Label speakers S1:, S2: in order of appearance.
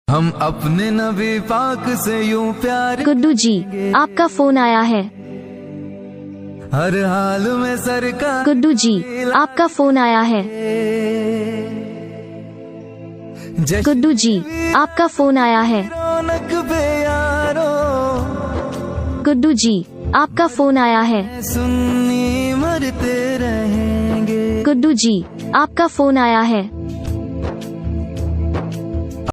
S1: हम अपने नबी पाक से यूं प्यार।
S2: गुड्डू जी, आपका फोन आया है।
S1: हर हाल में सरकार।
S2: गुड्डू जी, आपका फोन आया है। गुड्डू जी, आपका फोन आया है।
S1: रौनक बेयारो।
S2: गुड्डू जी, आपका फोन आया है।
S1: सुन्नी मरते रहेंगे।
S2: गुड्डू जी, आपका फोन आया है।